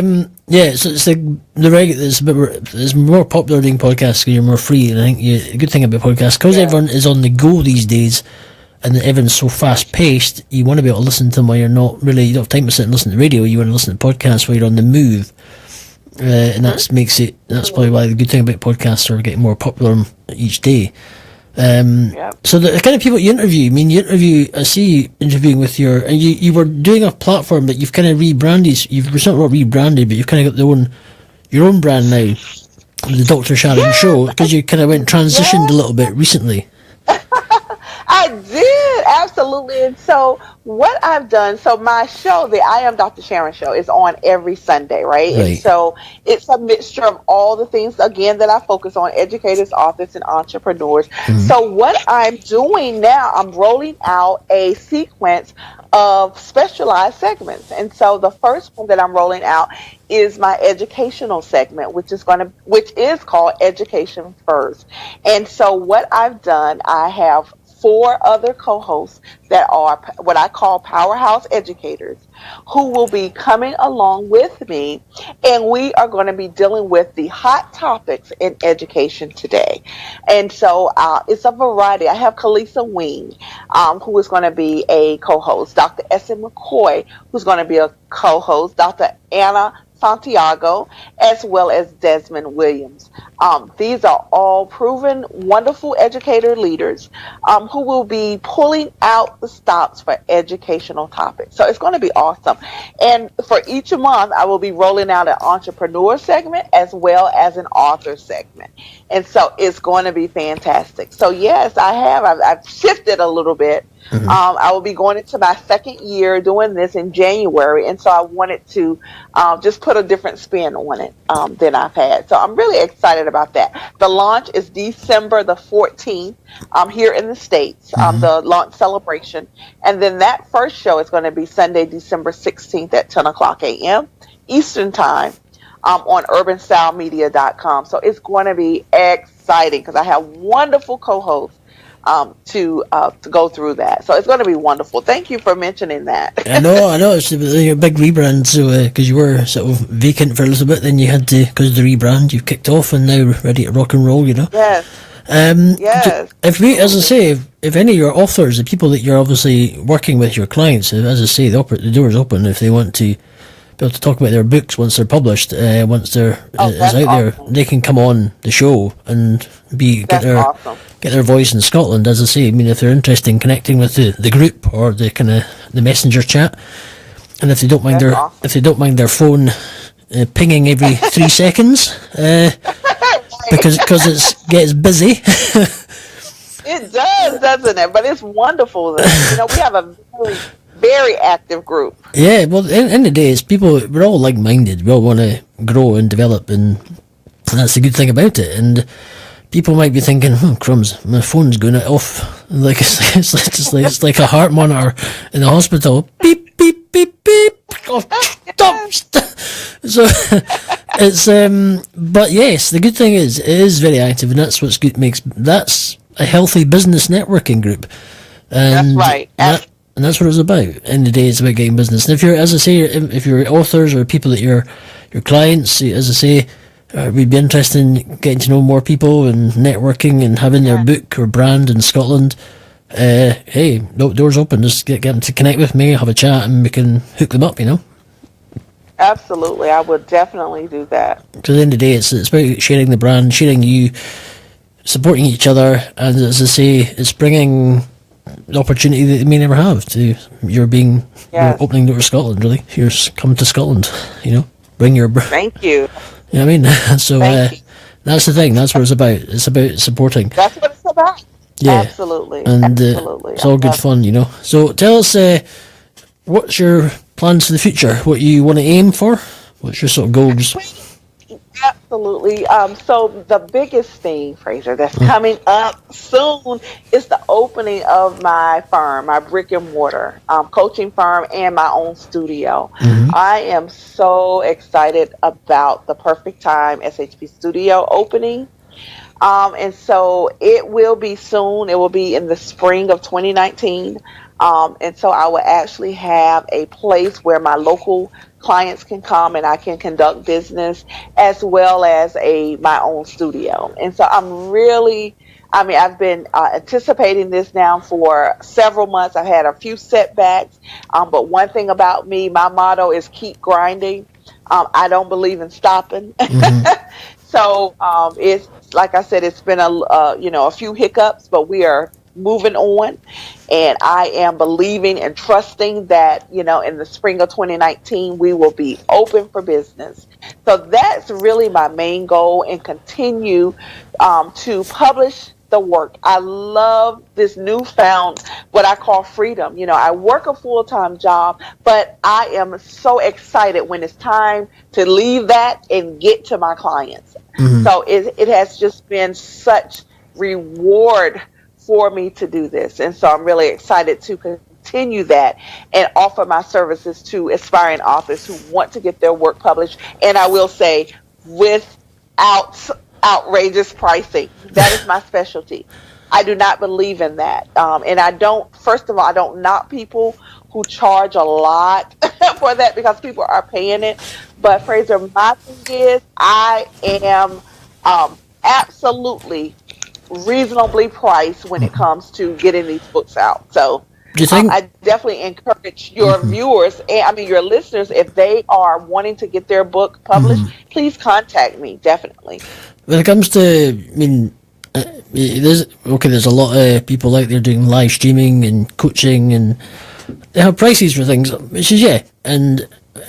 Speaker 4: it's like it's more popular doing podcasts because you're more free. And I think the good thing about podcasts, because everyone is on the go these days, and everyone's so fast paced, you want to be able to listen to them while you don't have time to sit and listen to radio. You want to listen to podcasts while you're on the move. And that's probably why the good thing about podcasts are getting more popular each day. So the kind of people you interview, I see you interviewing with you were doing a platform that you've kind of rebranded. You've not rebranded, but you've kind of got your own brand now, the Dr. Sharon Show, because you kind of transitioned a little bit recently.
Speaker 5: I did, absolutely. And so what I've done, so my show, the I Am Dr. Sharon Show, is on every Sunday, right? And so it's a mixture of all the things, again, that I focus on: educators, authors, and entrepreneurs. So what I'm doing now, I'm rolling out a sequence of specialized segments. And so the first one that I'm rolling out is my educational segment, which is called Education First. And so what I've done, I have 4 other co-hosts that are what I call powerhouse educators, who will be coming along with me, and we are going to be dealing with the hot topics in education today. And so it's a variety. I have Kalisa Wing, who is going to be a co-host, Dr. Essen McCoy, who's going to be a co-host, Dr. Anna Santiago, as well as Desmond Williams. These are all proven, wonderful educator leaders who will be pulling out the stops for educational topics. So it's going to be awesome. And for each month, I will be rolling out an entrepreneur segment as well as an author segment. And so it's going to be fantastic. So yes, I've shifted a little bit I will be going into my second year doing this in January, and so I wanted to just put a different spin on it than I've had. So I'm really excited about that. The launch is December the 14th here in the States, the launch celebration. And then that first show is going to be Sunday, December 16th at 10 o'clock a.m. Eastern Time on urbanstylemedia.com. So it's going to be exciting because I have wonderful co-hosts to go through that. So it's going to be wonderful. Thank you for mentioning that.
Speaker 4: I know. It's a big rebrand. So because you were sort of vacant for a little bit, then you had to, because of the rebrand, you've kicked off and now ready to rock and roll.
Speaker 5: Yes.
Speaker 4: Yes. If we, as I say, if any of your authors, the people that you're obviously working with, your clients, as I say, the door's open if they want to be able to talk about their books once they're published, once they're is out there, they can come on the show and get their voice in Scotland. As I say, I mean, if they're interested in connecting with the group or the kind of the messenger chat, and if they don't mind their phone pinging every 3 seconds, because it gets busy.
Speaker 5: It does, doesn't it? But it's wonderful. We have a very active group.
Speaker 4: Yeah, well, at the end of the day, it's people, we're all like-minded. We all want to grow and develop, and that's the good thing about it. And people might be thinking, crumbs, my phone's going off. Like it's like a heart monitor in the hospital. Beep, beep, beep, beep. Oh, stop. So, it's, but yes, the good thing is, it is very active, and that's what's good, that's a healthy business networking group. And
Speaker 5: that's right.
Speaker 4: And that's what it's about. End of the day, it's about getting business. And if you're, as I say, if you're authors or people that your clients, as I say, we'd be interested in getting to know more people and networking and having their book or brand in Scotland. Hey, doors open. Just get them to connect with me, have a chat, and we can hook them up.
Speaker 5: Absolutely, I would definitely do that.
Speaker 4: Because at the end of the day, it's about sharing the brand, sharing you, supporting each other, and as I say, it's bringing the opportunity that they may never have to. You're opening door to Scotland, really. You're coming to Scotland, bring your
Speaker 5: thank you.
Speaker 4: You know what I mean? So that's the thing, that's what it's about. It's about supporting.
Speaker 5: That's what it's about.
Speaker 4: Yeah,
Speaker 5: absolutely.
Speaker 4: And
Speaker 5: absolutely.
Speaker 4: It's all good fun. So tell us, what's your plans for the future? What you want to aim for? What's your sort of goals?
Speaker 5: Absolutely. So the biggest thing, Fraser, that's coming up soon is the opening of my firm, my brick and mortar coaching firm, and my own studio. I am so excited about the Perfect Time SHP Studio opening. And so it will be soon. It will be in the spring of 2019. And so I will actually have a place where my local clients can come and I can conduct business, as well as my own studio. And so I've been anticipating this now for several months. I've had a few setbacks, but one thing about me, my motto is keep grinding. I don't believe in stopping. So it's like I said, it's been a few hiccups, but we are moving on, and I am believing and trusting that in the spring of 2019 we will be open for business. So that's really my main goal, and continue to publish the work. I love this newfound, what I call freedom. I work a full-time job, but I am so excited when it's time to leave that and get to my clients. So it has just been such reward for me to do this. And so I'm really excited to continue that and offer my services to aspiring authors who want to get their work published. And I will say, without outrageous pricing. That is my specialty. I do not believe in that. And I don't knock people who charge a lot for that, because people are paying it. But Fraser, my thing is, I am absolutely reasonably priced when it comes to getting these books out. So I definitely encourage your viewers, your listeners, if they are wanting to get their book published, please contact me, definitely.
Speaker 4: When it comes to, there's a lot of people out there doing live streaming and coaching, and they have prices for things, which is, and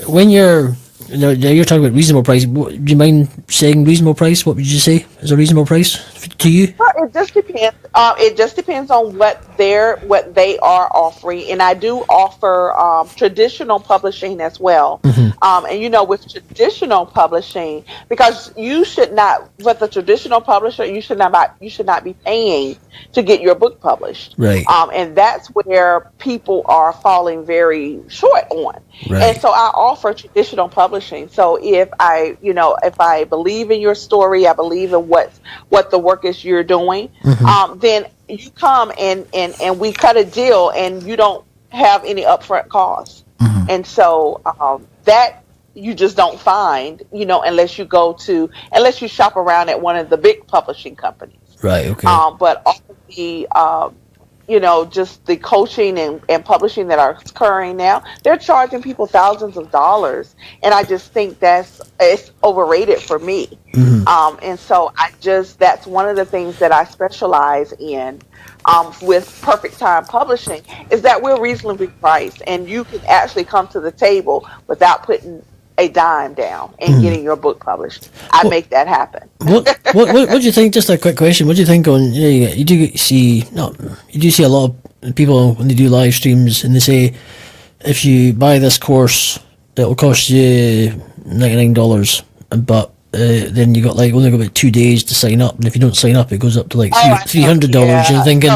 Speaker 4: when you're talking about reasonable price, do you mind saying reasonable price? What would you say is a reasonable price to you?
Speaker 5: Well, it just depends. It just depends on what they are offering, and I do offer traditional publishing as well. And with traditional publishing, because you should not, with a traditional publisher, you should not be paying to get your book published.
Speaker 4: Right.
Speaker 5: And that's where people are falling very short on.
Speaker 4: Right.
Speaker 5: And so I offer traditional publishing. So if I believe in your story, I believe in what the work is you're doing, then you come and we cut a deal, and you don't have any upfront costs. And so that you just don't find, unless you shop around at one of the big publishing companies.
Speaker 4: Right. Okay.
Speaker 5: But all of the just the coaching and publishing that are occurring now, they're charging people thousands of dollars, and I just think it's overrated for me. And so that's one of the things that I specialize in with Perfect Time Publishing, is that we're reasonably priced, and you can actually come to the table without putting a dime down and getting your book published. I make that happen.
Speaker 4: What do you think? Just a quick question. What do you think on? You do see a lot of people when they do live streams, and they say, if you buy this course, it will cost you $99, but then you got only got about 2 days to sign up, and if you don't sign up, it goes up to $300. And you're thinking,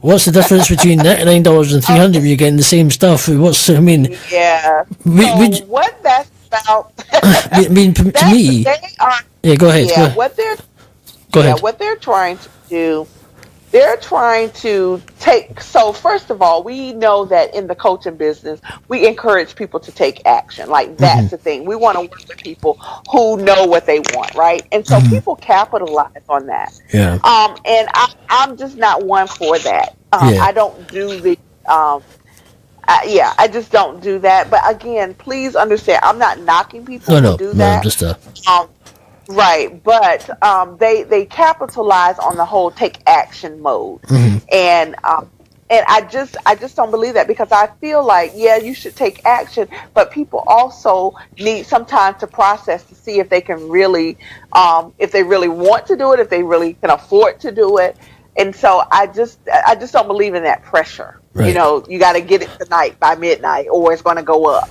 Speaker 4: what's the difference between $99 and $300 when you're getting the same stuff?
Speaker 5: Yeah. What that's about?
Speaker 4: I mean, to me. Yeah, go ahead.
Speaker 5: Yeah,
Speaker 4: go ahead.
Speaker 5: What they're trying to do, they're trying to take. So first of all, we know that in the coaching business, we encourage people to take action. Like, that's the thing. We want to work with people who know what they want, right? And so people capitalize on that.
Speaker 4: Yeah.
Speaker 5: And I'm just not one for that. I don't do the. I just don't do that. But again, please understand, I'm not knocking people who do that. Right, but they capitalize on the whole take action mode, and I just don't believe that, because I feel like, you should take action, but people also need some time to process to see if they can really, if they really want to do it, if they really can afford to do it. And so I just don't believe in that pressure. Right. You got to get it tonight by midnight, or it's going to go up.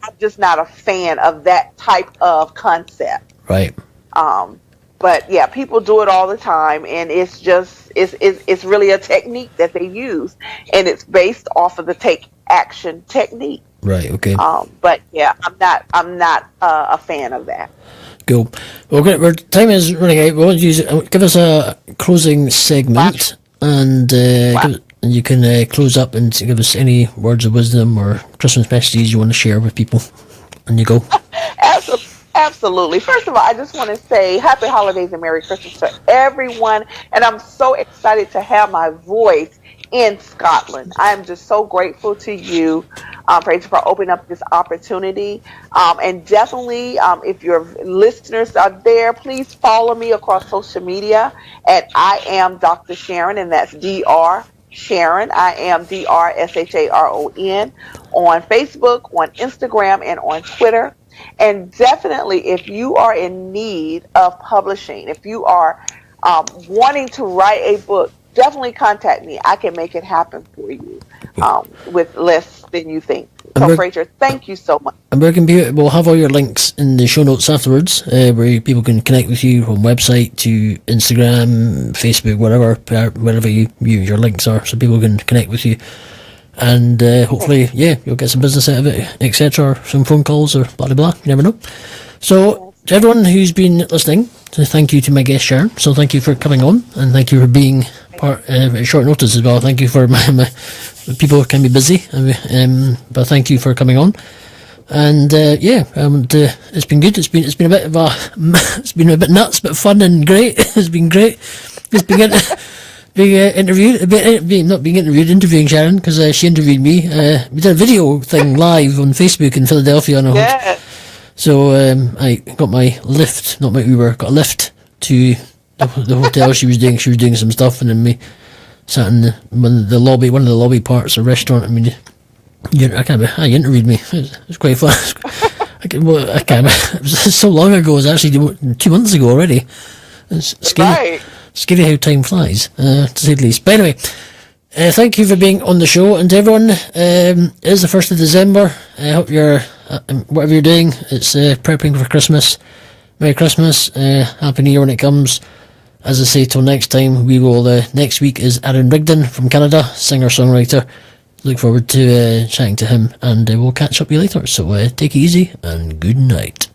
Speaker 5: I'm just not a fan of that type of concept.
Speaker 4: Right.
Speaker 5: But yeah, people do it all the time, and it's really a technique that they use, and it's based off of the take action technique.
Speaker 4: Right. Okay.
Speaker 5: But yeah, I'm not a fan of that.
Speaker 4: Cool. Well, great. Our time is running out. We want you to give us a closing segment, and you can close up and give us any words of wisdom or Christmas messages you want to share with people. And you go.
Speaker 5: Absolutely. First of all, I just want to say happy holidays and Merry Christmas to everyone. And I'm so excited to have my voice in Scotland. I am just so grateful to you, Fraser, for opening up this opportunity. And definitely, if your listeners are there, please follow me across social media at I am Dr. Sharon, and that's Dr. Sharon. I am DrSharon on Facebook, on Instagram, and on Twitter. And definitely, if you are in need of publishing, if you are wanting to write a book, definitely contact me. I can make it happen for you with less than you think. So, Fraser, thank you so much.
Speaker 4: And we'll have all your links in the show notes afterwards, where people can connect with you from website to Instagram, Facebook, wherever your links are, so people can connect with you. And hopefully, you'll get some business out of it, etc., or some phone calls or blah, blah, blah. You never know. So, to everyone who's been listening, thank you to my guest, Sharon. So, thank you for coming on, and thank you for being part at short notice as well. Thank you for my people can be busy, but thank you for coming on. And it's been good. It's been a bit of it's been a bit nuts, but fun and great. It's been great. It's been being interviewed, interviewing Sharon, because she interviewed me. We did a video thing live on Facebook in Philadelphia. So I got my lift, not my Uber, got a lift to the hotel she was doing. She was doing some stuff, and then we sat in one of the lobby parts of the restaurant. I mean, you interviewed me. It was quite fun. I can't remember. It was so long ago. It was actually 2 months ago already. It's scary,
Speaker 5: Right.
Speaker 4: scary how time flies, to say the least. But anyway, thank you for being on the show, and to everyone, it is the 1st of December. I hope you're, whatever you're doing, it's prepping for Christmas. Merry Christmas, Happy New Year when it comes. As I say, till next time, we will, next week is Aaron Rigdon from Canada, singer-songwriter. Look forward to chatting to him, and we'll catch up with you later. So take it easy, and good night.